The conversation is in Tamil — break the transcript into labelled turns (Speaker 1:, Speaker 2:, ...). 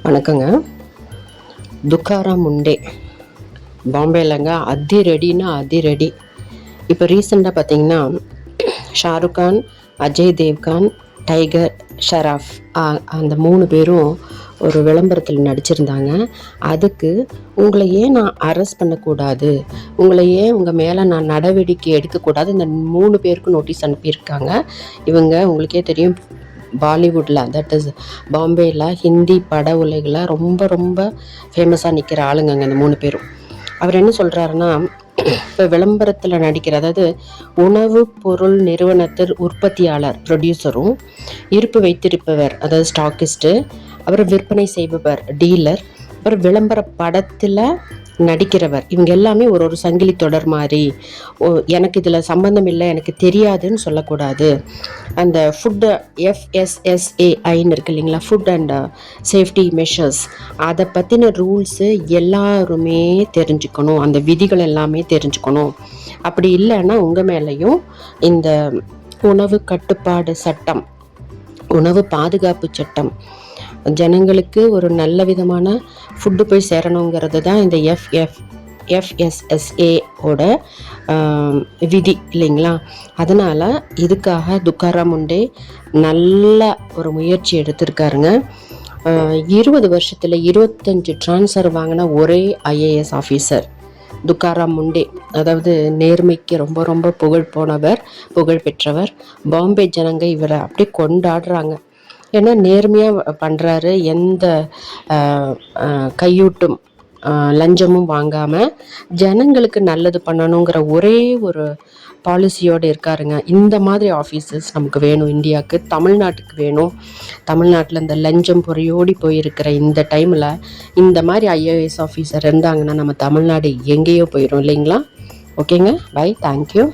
Speaker 1: வணக்கங்க. துக்காராம் முண்டே பாம்பேலங்க அதிரடினா அதிரடி. இப்போ ரீசெண்டாக பார்த்தீங்கன்னா ஷாருக் கான், அஜய் தேவ்கான், டைகர் ஷராஃப் அந்த 3 பேரும் ஒரு விளம்பரத்தில் நடிச்சிருந்தாங்க. அதுக்கு உங்களை ஏன் நான் அரெஸ்ட் பண்ணக்கூடாது, உங்களை ஏன் உங்கள் மேலே நான் நடவடிக்கை எடுக்கக்கூடாது, இந்த 3 பேருக்கும் நோட்டீஸ் அனுப்பியிருக்காங்க. இவங்க உங்களுக்கே தெரியும், பாலிவுட்டில், தட் இஸ் பாம்பேயில் ஹிந்தி பட உலகில் ரொம்ப ரொம்ப ஃபேமஸாக நிற்கிற ஆளுங்கங்க இந்த 3 பேரும். அவர் என்ன சொல்கிறாருன்னா, இப்போ விளம்பரத்தில் நடிக்கிற, அதாவது உணவு பொருள் நிறுவனத்தில் உற்பத்தியாளர் ப்ரொடியூசரும், இருப்பு வைத்திருப்பவர் அதாவது ஸ்டாக்கிஸ்ட்டு, அப்புறம் விற்பனை செய்பவர் டீலர், அப்புறம் விளம்பர படத்தில் நடிக்கிறவர், இவங்க எல்லாமே ஒரு சங்கிலி தொடர் மாதிரி. எனக்கு இதில் சம்பந்தம் இல்லை, எனக்கு தெரியாதுன்னு சொல்லக்கூடாது. அந்த ஃபுட்டு FSSAIன்னு இருக்கு இல்லைங்களா, ஃபுட் அண்ட் சேஃப்டி மெஷர்ஸ், அதை பற்றின ரூல்ஸு எல்லாருமே தெரிஞ்சுக்கணும், அந்த விதிகள் எல்லாமே தெரிஞ்சுக்கணும். அப்படி இல்லைன்னா உங்கள் மேலேயும் இந்த உணவு கட்டுப்பாடு சட்டம், உணவு பாதுகாப்பு சட்டம், ஜனங்களுக்கு ஒரு நல்ல விதமான ஃபுட்டு போய் சேரணுங்கிறது தான் இந்த FSSAஓட விதி இல்லைங்களா. அதனால் இதுக்காக துக்காராம் முண்டே நல்ல ஒரு முயற்சி எடுத்திருக்காருங்க. 20 வருஷத்தில் 25 ட்ரான்ஸ்ஃபர் வாங்கின ஒரே IAS ஆஃபீஸர் துக்காராம் முண்டே. அதாவது நேர்மைக்கு ரொம்ப ரொம்ப புகழ் பெற்றவர். பாம்பே ஜனங்க இவரை அப்படியே கொண்டாடுறாங்க. ஏன்னா நேர்மையாக பண்ணுறாரு, எந்த கையூட்டும் லஞ்சமும் வாங்காமல் ஜனங்களுக்கு நல்லது பண்ணணுங்கிற ஒரே ஒரு பாலிசியோடு இருக்காருங்க. இந்த மாதிரி ஆஃபீஸர்ஸ் நமக்கு வேணும், இந்தியாவுக்கு, தமிழ்நாட்டுக்கு வேணும். தமிழ்நாட்டில் இந்த லஞ்சம் பொறையோடி போயிருக்கிற இந்த டைமில் இந்த மாதிரி IAS ஆஃபீஸர் இருந்தாங்கன்னா நம்ம தமிழ்நாடு எங்கேயோ போயிடும் இல்லைங்களா. ஓகேங்க, பை, தேங்க்யூ.